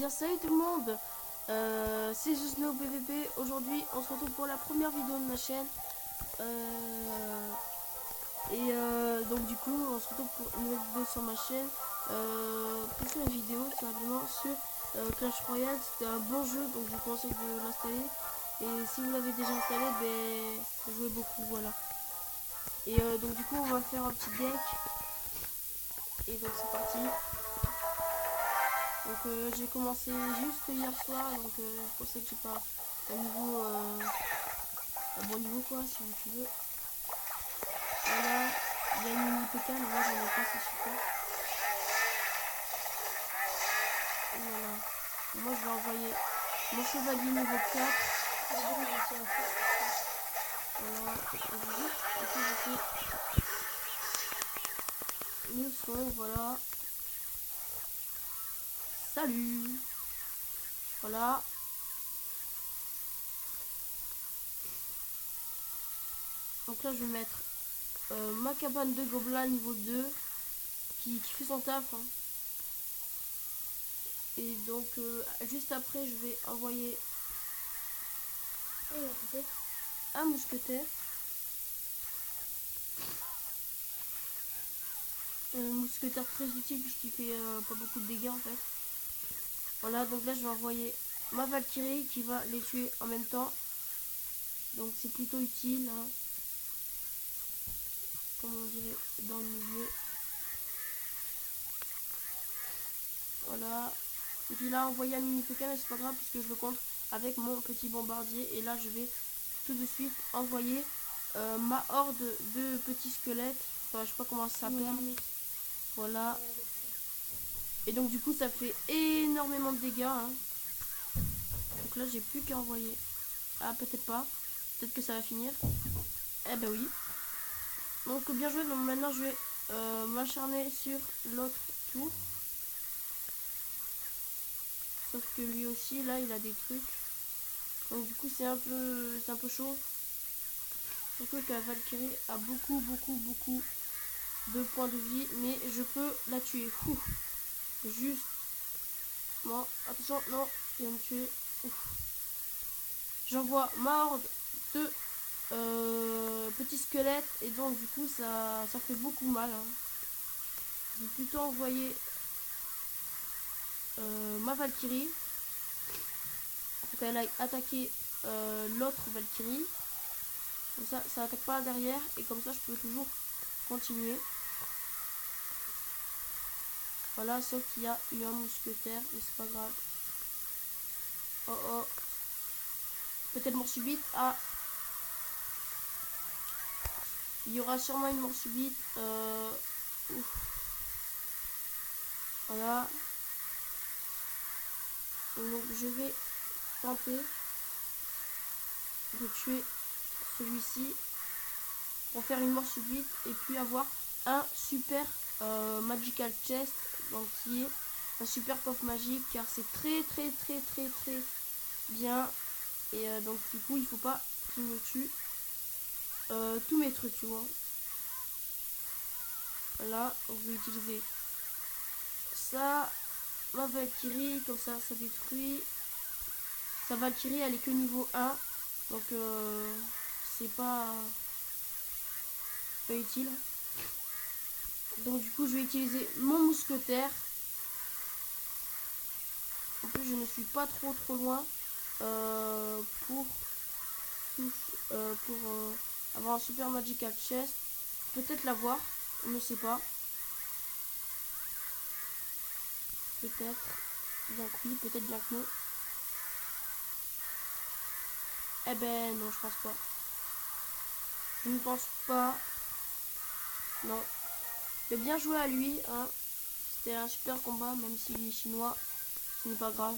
dire salut tout le monde. C'est Jusno PVP. Aujourd'hui on se retrouve pour la première vidéo de ma chaîne. Donc du coup on se retrouve pour une nouvelle vidéo sur ma chaîne. Pour faire une vidéo simplement sur Clash Royale. C'était un bon jeu, donc je vous conseille de l'installer. Et si vous l'avez déjà installé, ben jouez beaucoup, voilà. Et donc du coup on va faire un petit deck. Et donc c'est parti. Donc j'ai commencé juste hier soir, donc je pensais que j'ai pas un niveau, un bon niveau quoi, si tu veux. Voilà, il y a une mini PK, mais moi j'en ai pas, c'est super. Et voilà, moi je vais envoyer mon chevalier niveau 4. Voilà, je fais nous sommes, voilà. Salut. Voilà. Donc là je vais mettre ma cabane de gobelins niveau 2 qui fait son taf. Hein. Et donc juste après je vais envoyer un mousquetaire. Mousquetaire très utile puisqu'il fait pas beaucoup de dégâts en fait. Voilà, donc là je vais envoyer ma Valkyrie qui va les tuer en même temps. Donc c'est plutôt utile, hein. Comme on dirait dans le milieu. Voilà. Et puis là envoyer un mini PK, mais c'est pas grave puisque je le contre avec mon petit bombardier. Et là je vais tout de suite envoyer ma horde de petits squelettes. Enfin je sais pas comment ça s'appelle. Voilà. Et donc du coup ça fait énormément de dégâts. Hein. Donc là j'ai plus qu'à envoyer. Ah peut-être pas. Peut-être que ça va finir. Eh ben oui. Donc bien joué. Donc maintenant je vais m'acharner sur l'autre tour. Sauf que lui aussi là il a des trucs. Donc du coup c'est un peu chaud. Surtout que la Valkyrie a beaucoup de points de vie. Mais je peux la tuer. Ouh. Juste. Bon, attention, non, il va me tuer. J'envoie ma horde de petits squelettes et donc du coup ça fait beaucoup mal. Hein. Je vais plutôt envoyer ma Valkyrie pour qu'elle aille attaquer l'autre Valkyrie. Comme ça attaque pas derrière et comme ça je peux toujours continuer. Voilà, sauf qu'il y a eu un mousquetaire, mais c'est pas grave. Oh oh. Peut-être mort subite. Ah. Il y aura sûrement une mort subite. Ouf. Voilà. Donc je vais tenter de tuer celui-ci pour faire une mort subite et puis avoir un super magical chest, donc qui est un super coffre magique car c'est très bien. Et donc du coup il faut pas qu'il me tue tous mes trucs, tu vois. Là on va utiliser ça, ma Valkyrie, comme ça détruit. Sa Valkyrie elle est que niveau 1, donc c'est pas utile. Donc du coup je vais utiliser mon mousquetaire. En plus je ne suis pas trop loin pour avoir un super magical chest. Peut-être l'avoir, on ne sait pas. Peut-être bien que oui, peut-être bien que non. Eh ben non, je pense pas. Je ne pense pas. Non. Mais bien joué à lui, hein. C'était un super combat, même s'il est chinois. Ce n'est pas grave.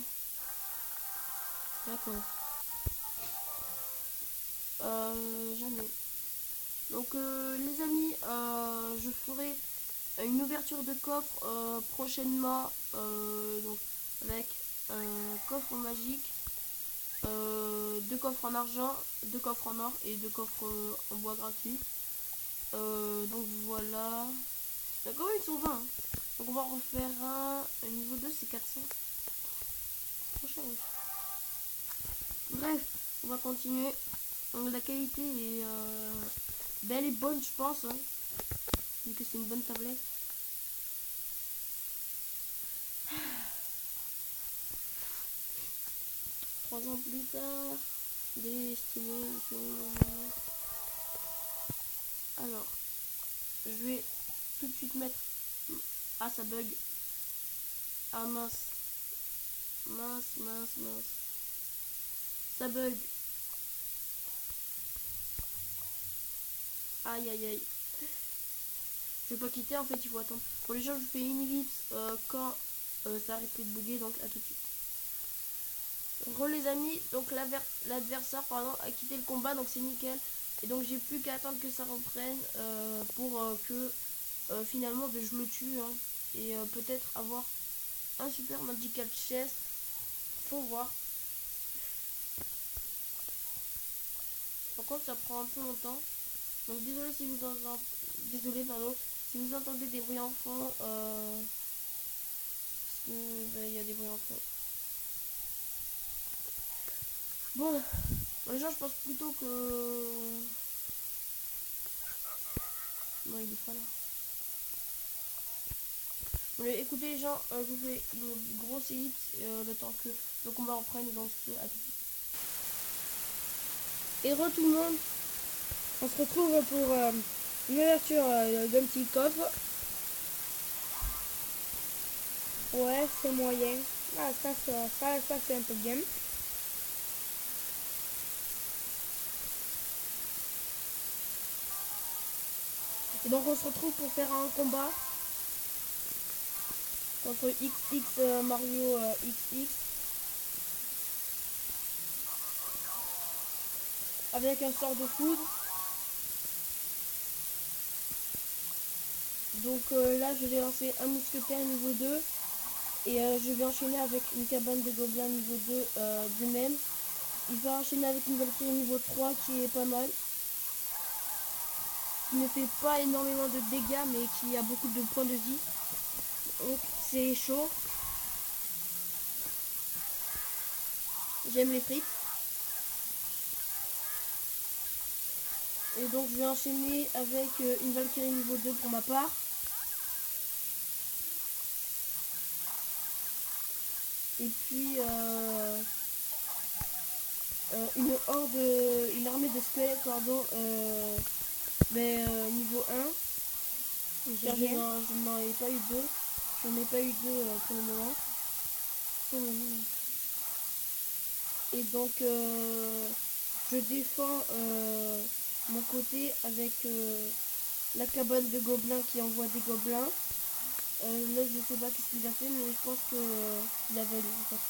D'accord. Jamais. Donc les amis, je ferai une ouverture de coffre prochainement, donc avec un coffre magique, deux coffres en argent, deux coffres en or et deux coffres en bois gratuits. Donc voilà. D'accord, ils sont 20. Donc on va en refaire un niveau 2, c'est 400. prochain, oui. Bref, on va continuer. La qualité est belle et bonne, je pense. Hein, vu que c'est une bonne tablette. Trois ans plus tard, destinée. Alors, je vais tout de suite mettre. Ah, ça bug. Ah mince. Mince. Ça bug. Aïe. Je vais pas quitter, en fait, il faut attendre. Pour les gens, je fais une ellipse quand ça arrête de bugger, donc à tout de suite. Les amis, donc l'adversaire a quitté le combat, donc c'est nickel. Et donc j'ai plus qu'à attendre que ça reprenne pour que finalement je le tue. Hein, et peut-être avoir un super magical chest. Faut voir. Par contre ça prend un peu longtemps. Donc désolé si vous entendez, si vous entendez des bruits en fond. Il y a des bruits en fond. Bon, les gens, je pense plutôt que... Non, il est pas là. Bon, écoutez les gens, je vous fais une grosse ellipse le temps que le combat reprenne. Donc, à tout de suite. Et tout le monde, on se retrouve pour une ouverture d'un petit coffre. Ouais, c'est moyen. Ah, ça c'est un peu bien. Et donc, on se retrouve pour faire un combat contre XX Mario XX. Avec un sort de foudre. Donc là, je vais lancer un mousquetaire niveau 2. Et je vais enchaîner avec une cabane de gobelins niveau 2 du même. Il va enchaîner avec une Valkyrie niveau 3 qui est pas mal. Qui ne fait pas énormément de dégâts mais qui a beaucoup de points de vie. Donc c'est chaud. J'aime les frites. Et donc je vais enchaîner avec une Valkyrie niveau 2 pour ma part. Et puis une armée de squelettes niveau 1. Car je n'en ai pas eu deux. J'en ai pas eu deux pour le moment. Et donc je défends mon côté avec la cabane de gobelins qui envoie des gobelins. Là je sais pas qu'est-ce qu'il a fait, mais je pense que il avait en fait.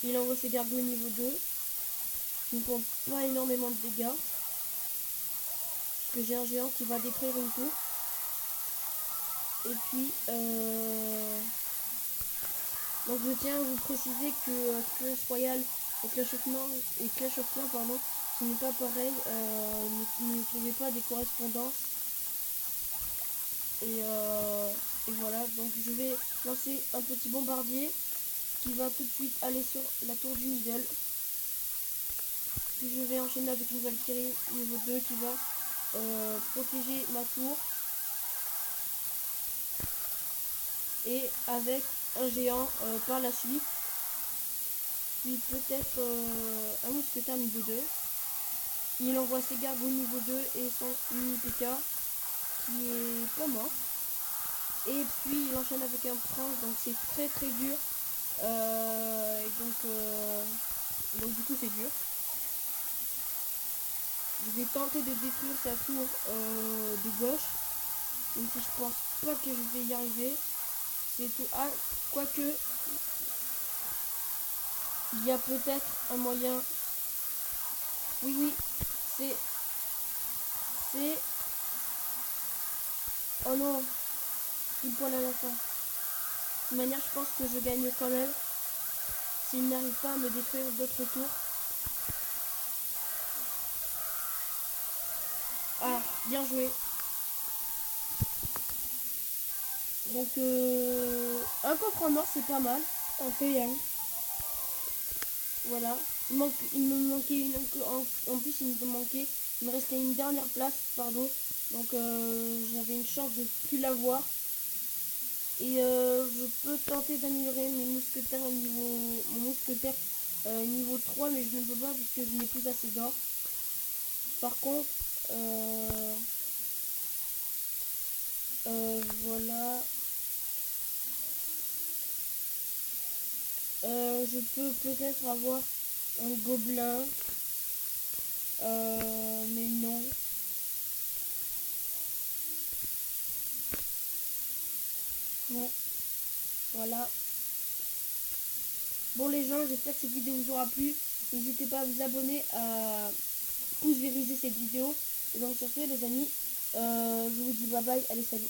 Il envoie ses gargouilles niveau 2. Qui ne font pas énormément de dégâts. Parce que j'ai un géant qui va détruire une tour. Et puis donc je tiens à vous préciser que Clash Royale et Clash of Clans, pardon, ce n'est pas pareil. Ne trouvez pas des correspondances. Et voilà, donc je vais lancer un petit bombardier qui va tout de suite aller sur la tour du middle. Puis je vais enchaîner avec une Valkyrie niveau 2 qui va protéger ma tour. Et avec un géant par la suite. Puis peut-être un mousquetaire niveau 2. Il envoie ses gargouilles niveau 2 et son mini PK qui est pas mort. Et puis il enchaîne avec un prince, donc c'est très dur. Et donc du coup c'est dur. Je vais tenter de détruire sa tour de gauche. Même si je pense pas que je vais y arriver. C'est tout. Ah, quoique. Il y a peut-être un moyen. Oui, c'est. Oh non, il poil à la fin. De toute manière, je pense que je gagne quand même. S'il n'arrive pas à me détruire d'autres tours. Ah, bien joué. Donc, un coffre en or, c'est pas mal. Ah, c'est bien. Voilà. Il me manquait une. En plus, il me restait une dernière place, pardon. Donc, j'avais une chance de plus l'avoir. Et je peux tenter d'améliorer mes mousquetaires mon mousquetaire niveau 3, mais je ne peux pas puisque je n'ai plus assez d'or. Par contre, voilà. Je peux peut-être avoir un gobelin. Mais non. Non. Voilà. Bon les gens, j'espère que cette vidéo vous aura plu. N'hésitez pas à vous abonner, à pouce vériser cette vidéo. Et donc sur ce les amis, je vous dis bye bye. Allez salut.